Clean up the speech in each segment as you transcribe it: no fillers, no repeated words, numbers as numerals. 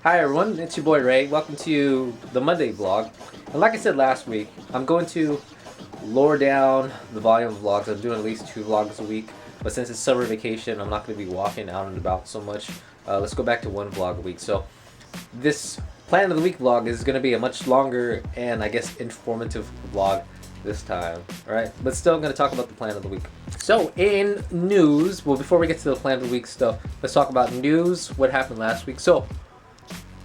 Hi everyone, it's your boy Ray. Welcome to the Monday vlog. And like I said last week, I'm going to lower down the volume of vlogs. I'm doing at least 2 vlogs a week. But since it's summer vacation, I'm not going to be walking out and about so much. Let's go back to 1 vlog a week. So this Plan of the Week vlog is going to be a much longer and I guess informative vlog this time. Alright, but still I'm going to talk about the Plan of the Week. So in news, well before we get to the Plan of the Week stuff, let's talk about news, what happened last week. So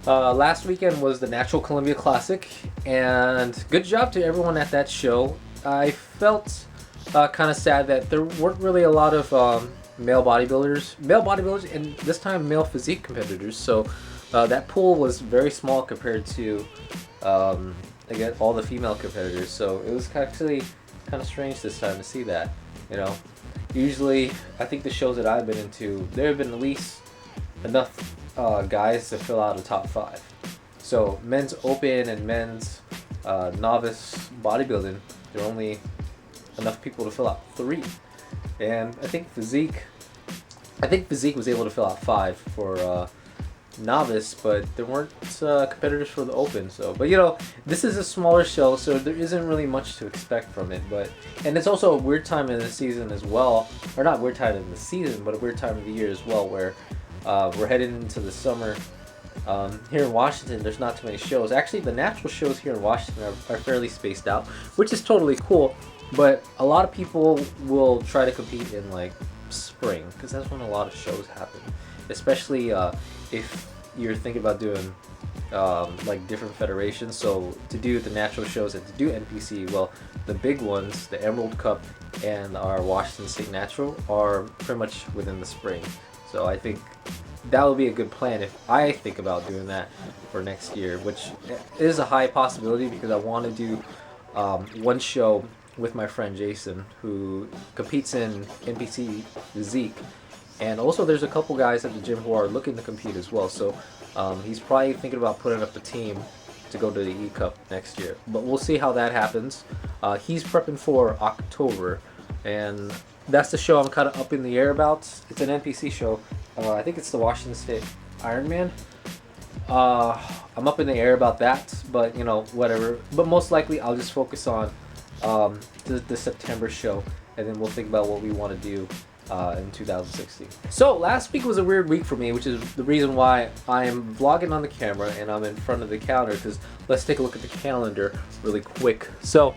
last weekend was the Natural Columbia Classic, and good job to everyone at that show. I felt kind of sad that there weren't really a lot of male bodybuilders, and this time male physique competitors. So that pool was very small compared to again all the female competitors. So it was actually kind of strange this time to see that. You know, usually I think the shows that I've been into, there have been at least enough guys to fill out a top 5. So men's open and men's novice bodybuilding, there are only enough people to fill out 3. And I think physique was able to fill out 5 for novice, but there weren't competitors for the open. So, but you know, this is a smaller show, so there isn't really much to expect from it. And it's also a weird time in the season as well, or not weird time in the season, but a weird time of the year as well, where we're heading into the summer. Here in Washington, there's not too many shows. Actually, the natural shows here in Washington are fairly spaced out, which is totally cool. But a lot of people will try to compete in like spring, because that's when a lot of shows happen. Especially if you're thinking about doing like different federations. So to do the natural shows and to do NPC, well, the big ones, the Emerald Cup and our Washington State Natural, are pretty much within the spring. So I think that would be a good plan if I think about doing that for next year, which is a high possibility because I want to do one show with my friend Jason, who competes in NPC physique, and also there's a couple guys at the gym who are looking to compete as well. So he's probably thinking about putting up a team to go to the E Cup next year, but we'll see how that happens. He's prepping for October, and that's the show I'm kind of up in the air about. It's an NPC show. I think it's the Washington State Ironman. I'm up in the air about that, but you know, whatever. But most likely I'll just focus on the September show, and then we'll think about what we want to do in 2016. So last week was a weird week for me, which is the reason why I'm vlogging on the camera and I'm in front of the counter, because let's take a look at the calendar really quick. So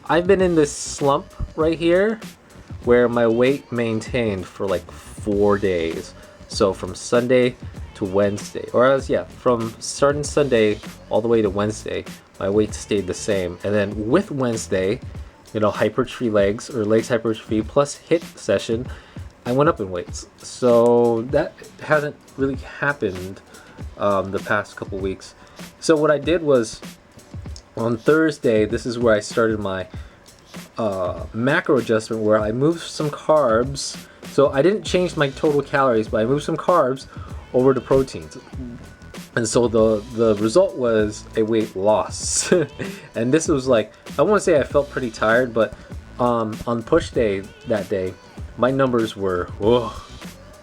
I've been in this slump right here where my weight maintained for like 4 days. So from Sunday to Wednesday, or else, yeah, from starting Sunday all the way to Wednesday, my weight stayed the same. And then with Wednesday, you know, hypertrophy legs, or legs hypertrophy plus HIIT session, I went up in weights. So that hasn't really happened the past couple weeks. So what I did was, on Thursday, this is where I started my macro adjustment, where I moved some carbs. So I didn't change my total calories, but I moved some carbs over to proteins. And so the result was a weight loss. And this was like, I want to say I felt pretty tired, but on push day that day, my numbers were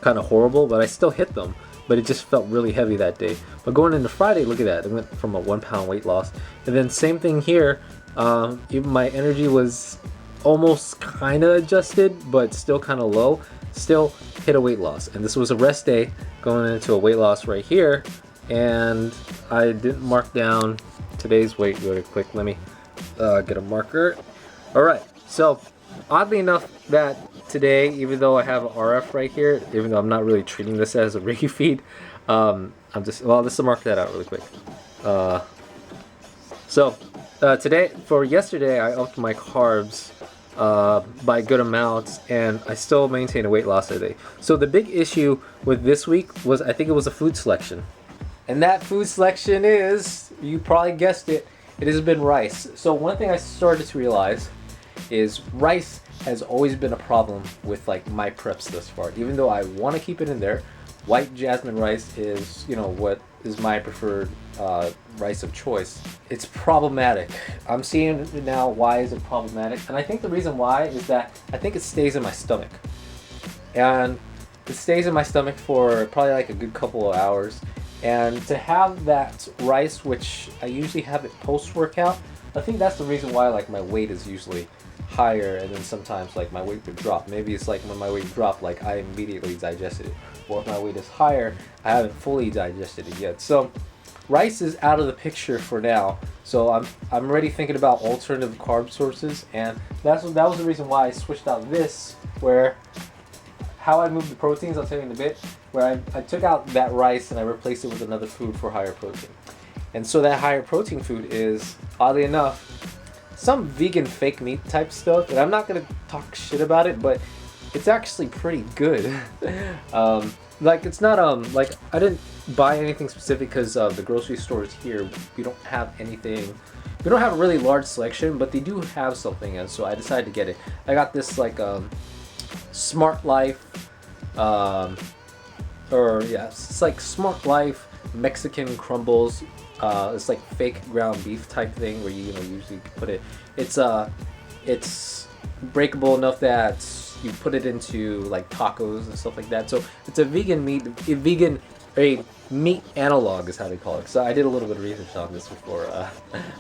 kind of horrible, but I still hit them. But it just felt really heavy that day. But going into Friday, look at that. It went from a 1 pound weight loss. And then same thing here. Even my energy was almost kind of adjusted, but still kind of low. Still hit a weight loss. And this was a rest day going into a weight loss right here. And I didn't mark down today's weight really quick. Let me get a marker. All right. So oddly enough, that today, even though I have an RF right here, even though I'm not really treating this as a Reiki feed, I'm just, well, let's mark that out really quick. Today, for yesterday, I upped my carbs by good amounts, and I still maintain a weight loss today. So the big issue with this week was, I think it was a food selection. And that food selection is, you probably guessed it, it has been rice. So one thing I started to realize is rice has always been a problem with like my preps thus far. Even though I want to keep it in there, white jasmine rice is, you know, what is my preferred rice of choice. It's problematic. I'm seeing now why is it problematic, and I think the reason why is that I think it stays in my stomach. And it stays in my stomach for probably like a good couple of hours. And to have that rice, which I usually have it post-workout, I think that's the reason why like my weight is usually higher, and then sometimes like my weight would drop. Maybe it's like when my weight dropped, like I immediately digested it. Or if my weight is higher, I haven't fully digested it yet. So rice is out of the picture for now. So I'm already thinking about alternative carb sources, and that was the reason why I switched out this, where how I moved the proteins, I'll tell you in a bit, where I took out that rice and I replaced it with another food for higher protein. And so that higher protein food is, oddly enough, some vegan fake meat type stuff, and I'm not gonna talk shit about it, but it's actually pretty good. Like it's not like I didn't buy anything specific because the grocery stores here, we don't have anything. We don't have a really large selection, but they do have something, and so I decided to get it. I got this like Smart Life, it's like Smart Life Mexican crumbles. It's like fake ground beef type thing where you usually put it. It's breakable enough that you put it into like tacos and stuff like that. So it's a meat analog is how they call it. So I did a little bit of research on this before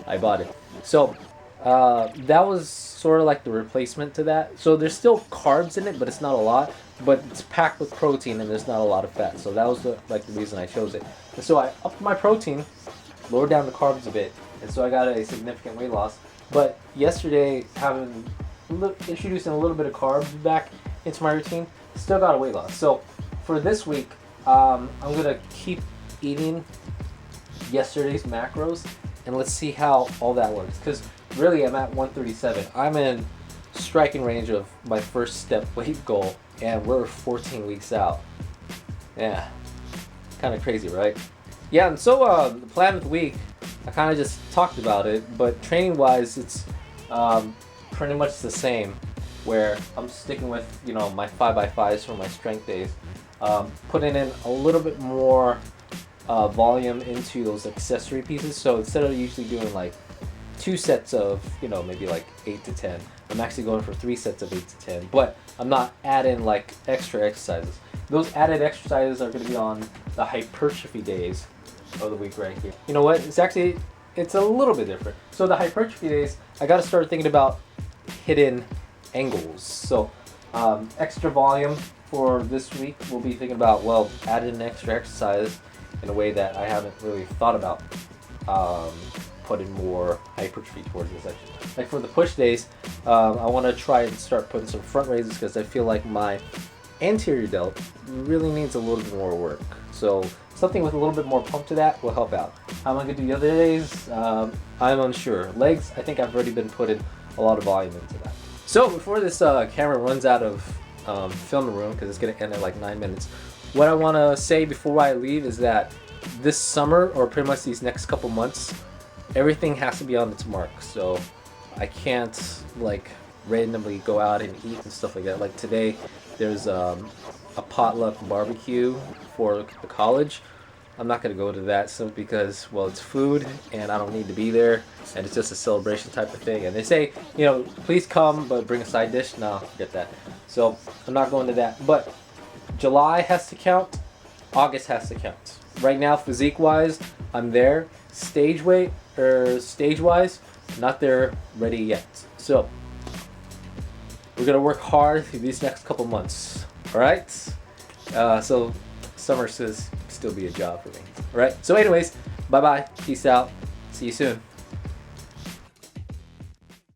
I bought it. So that was sort of like the replacement to that. So there's still carbs in it, but it's not a lot. But it's packed with protein and there's not a lot of fat. So that was the reason I chose it. And so I upped my protein, lowered down the carbs a bit, and so I got a significant weight loss. But yesterday, introducing a little bit of carbs back into my routine, still got a weight loss. So for this week, I'm gonna keep eating yesterday's macros, and let's see how all that works. Because really, I'm at 137. I'm in striking range of my first step weight goal, and we're 14 weeks out. Yeah, kind of crazy, right? Yeah, and so the plan of the week, I kind of just talked about it, but training-wise, it's pretty much the same, where I'm sticking with, my 5x5s for my strength days, putting in a little bit more volume into those accessory pieces. So instead of usually doing like 2 sets of, maybe like 8 to 10, I'm actually going for 3 sets of 8 to 10, but I'm not adding like extra exercises. Those added exercises are going to be on the hypertrophy days of the week right here. You know what? It's a little bit different. So the hypertrophy days, I got to start thinking about hidden angles. So extra volume for this week, we'll be thinking about, adding an extra exercise in a way that I haven't really thought about putting more hypertrophy towards this section. Like for the push days, I want to try and start putting some front raises because I feel like my anterior delt really needs a little bit more work. So something with a little bit more pump to that will help out. How am I going to do the other days? I'm unsure. Legs, I think I've already been putting a lot of volume into that. So before this camera runs out of film room, because it's going to end at like 9 minutes, what I want to say before I leave is that this summer, or pretty much these next couple months, everything has to be on its mark. So I can't like randomly go out and eat and stuff like that. Like today, there's a potluck barbecue for the college. I'm not going to go to that simply because, it's food and I don't need to be there, and it's just a celebration type of thing. And they say, please come, but bring a side dish. No, forget that. So I'm not going to that. But July has to count. August has to count. Right now, physique-wise, I'm there. Stage-wise, not there ready yet. So we're going to work hard through these next couple months. All right? So summer says still be a job for me. All right? So anyways, bye-bye. Peace out. See you soon.